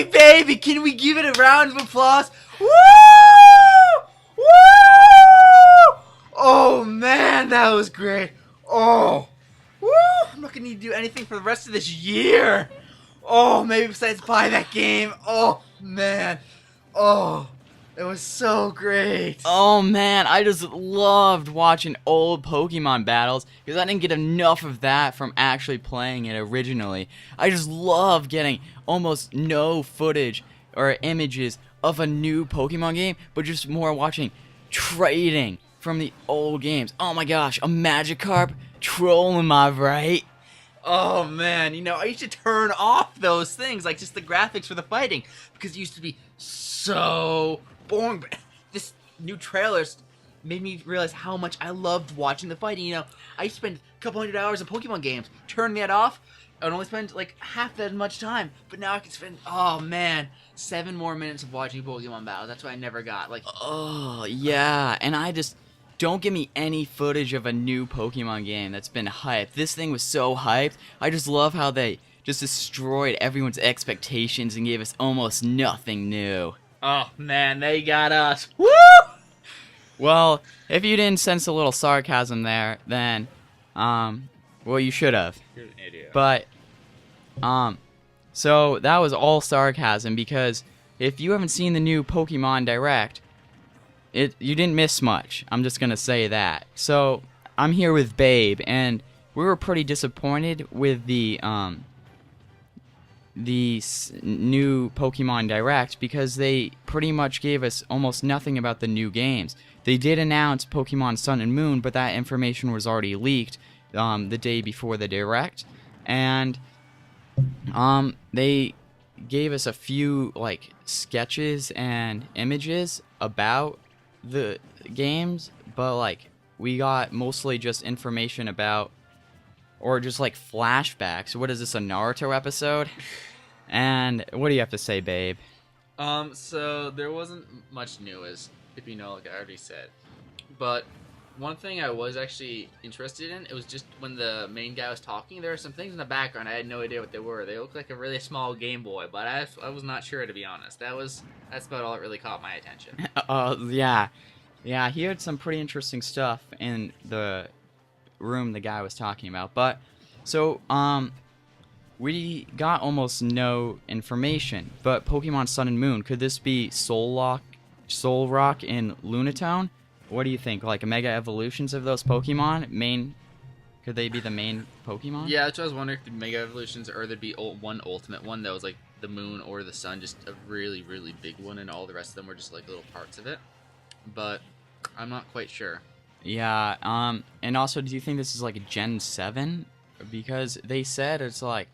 Eevee, baby! Can we give it a round of applause? Woo! Woo! Oh, man, that was great. Oh, woo! I'm not going to need to do anything for the rest of this year. Oh, maybe besides buy that game. Oh, man. Oh, it was so great. Oh man, I just loved watching old Pokemon battles because I didn't get enough of that from actually playing it originally. I just love getting almost no footage or images of a new Pokemon game, but just more watching trading from the old games. Oh my gosh, a Magikarp troll, am I right? Oh, man, you know, I used to turn off those things, like just the graphics for the fighting, because it used to be so boring. But this new trailers made me realize how much I loved watching the fighting. You know, I used to spend a couple hundred hours in Pokemon games. Turn that off, I'd only spend like half that much time. But now I can spend, oh man, 7 more minutes of watching Pokemon battles. That's what I never got. Like, Oh, yeah, and I just... Don't give me any footage of a new Pokemon game that's been hyped. This thing was so hyped. I just love how they just destroyed everyone's expectations and gave us almost nothing new. oh man, they got us. Woo! Well, if you didn't sense a little sarcasm there, then, well, you should have. You're an idiot. But, so that was all sarcasm because if you haven't seen the new Pokemon Direct, you didn't miss much. I'm just gonna say that. So I'm here with Babe, and we were pretty disappointed with the new Pokemon Direct because they pretty much gave us almost nothing about the new games. They did announce Pokemon Sun and Moon, but that information was already leaked the day before the Direct, and they gave us a few like sketches and images about the games, but like we got mostly just information about, or just like flashbacks. What is this, a Naruto episode? And what do you have to say, Babe? So there wasn't much new, as hippienolic I already said, but one thing I was actually interested in, it was just when the main guy was talking, there were some things in the background I had no idea what they were. They looked like a really small Game Boy, but I was not sure, to be honest. That's about all that really caught my attention. Yeah, he had some pretty interesting stuff in the room the guy was talking about. But so we got almost no information. But Pokemon Sun and Moon, could this be Solrock in Lunatone? What do you think? Like mega evolutions of those Pokemon? Could they be the main Pokemon? Yeah, that's what I was wondering, if the Mega Evolutions, or there'd be one ultimate one that was like the Moon or the Sun, just a really, really big one, and all the rest of them were just like little parts of it. But I'm not quite sure. Yeah, and also, do you think this is like a Gen 7? Because they said it's like,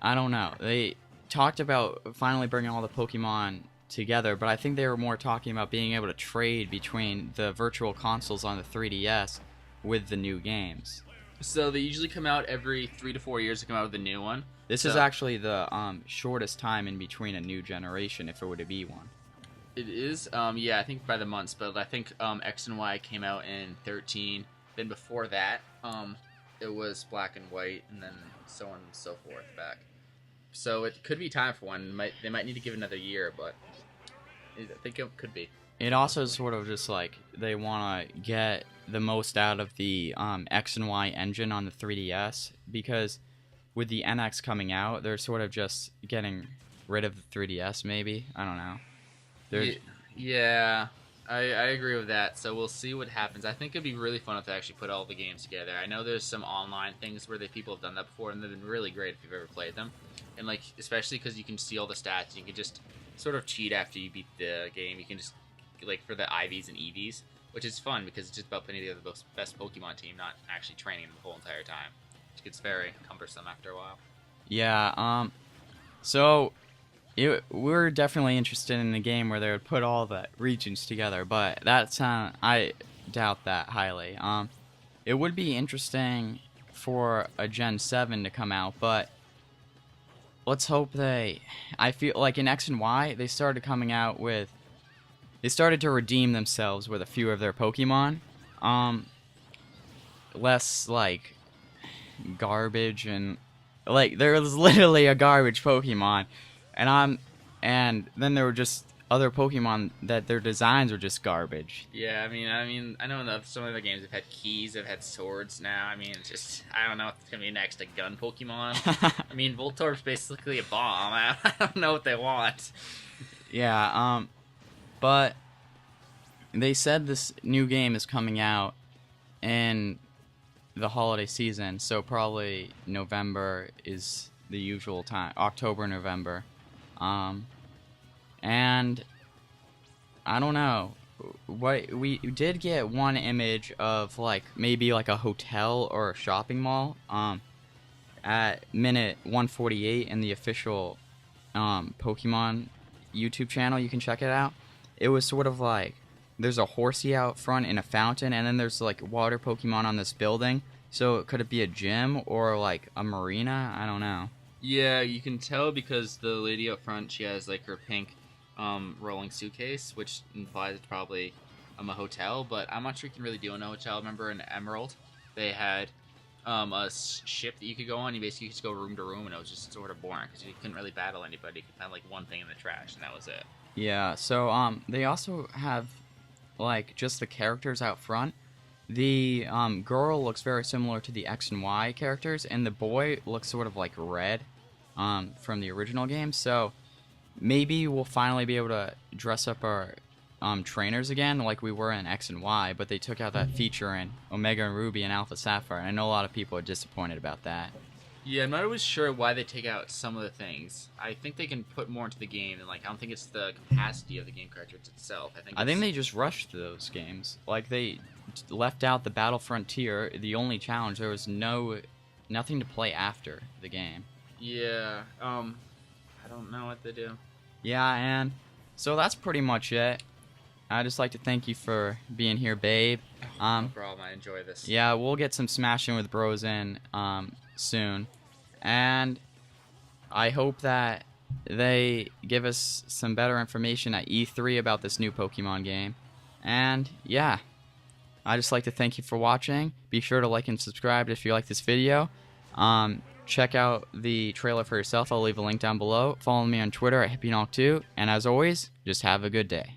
I don't know. They talked about finally bringing all the Pokemon together, but I think they were more talking about being able to trade between the virtual consoles on the 3DS with the new games. So they usually come out every 3 to 4 years to come out with a new one. This is actually the shortest time in between a new generation, if it were to be one. It is, yeah, I think by the months, but I think X and Y came out in 13. Then before that, it was Black and White, and then so on and so forth back. So it could be time for one. They might need to give it another year, but I think it could be. It also sort of just like they want to get the most out of the X and Y engine on the 3DS, because with the NX coming out, they're sort of just getting rid of the 3DS, maybe. I don't know. Yeah, I agree with that. So we'll see what happens. I think it'd be really fun if they actually put all the games together. I know there's some online things where people have done that before, and they've been really great if you've ever played them. And like, especially because you can see all the stats, you can just sort of cheat after you beat the game. You can just, like, for the IVs and EVs, which is fun because it's just about putting together the best Pokemon team, not actually training them the whole entire time, which gets very cumbersome after a while. Yeah, so we're definitely interested in a game where they would put all the regions together, but I doubt that highly. It would be interesting for a Gen 7 to come out, but let's hope I feel like in X and Y, they started to redeem themselves with a few of their Pokemon. Less, like, garbage and, like, there was literally a garbage Pokemon and then there were just other Pokemon that their designs were just garbage. Yeah, I mean, I know in some of the games they've had keys, they've had swords now. I mean, it's just, I don't know what's gonna be next, a gun Pokemon. I mean, Voltorb's basically a bomb. I don't know what they want. Yeah, but they said this new game is coming out in the holiday season, so probably November is the usual time, October, November. And I don't know. What we did get one image of like maybe like a hotel or a shopping mall at minute 148 in the official Pokemon YouTube channel. You can check it out. It was sort of like there's a horsey out front in a fountain, and then there's like water Pokemon on this building. So could it be a gym or like a marina? I don't know. Yeah, you can tell because the lady up front, she has like her pink rolling suitcase, which implies it's probably a hotel, but I'm not sure you can really do in a hotel. Remember in Emerald, they had a ship that you could go on. You basically just go room to room, and it was just sort of boring because you couldn't really battle anybody. You could find like one thing in the trash, and that was it. Yeah, so they also have like just the characters out front. The girl looks very similar to the X and Y characters, and the boy looks sort of like Red from the original game. So maybe we'll finally be able to dress up our trainers again like we were in X and Y, but they took out that feature in Omega and Ruby and Alpha Sapphire, and I know a lot of people are disappointed about that. Yeah, I'm not always sure why they take out some of the things. I think they can put more into the game, and like I don't think it's the capacity of the game cartridge itself. I think they just rushed those games. Like they left out the Battle Frontier, the only challenge. There was nothing to play after the game. Yeah, I don't know what to do. Yeah, and so that's pretty much it. I'd just like to thank you for being here, babe. No problem. I enjoy this. Yeah, we'll get some Smashing with Bros in soon, and I hope that they give us some better information at E3 about this new Pokemon game. And yeah, I'd just like to thank you for watching. Be sure to like and subscribe if you like this video. Check out the trailer for yourself. I'll leave a link down below. Follow me on Twitter at hippienolic2, and as always, just have a good day.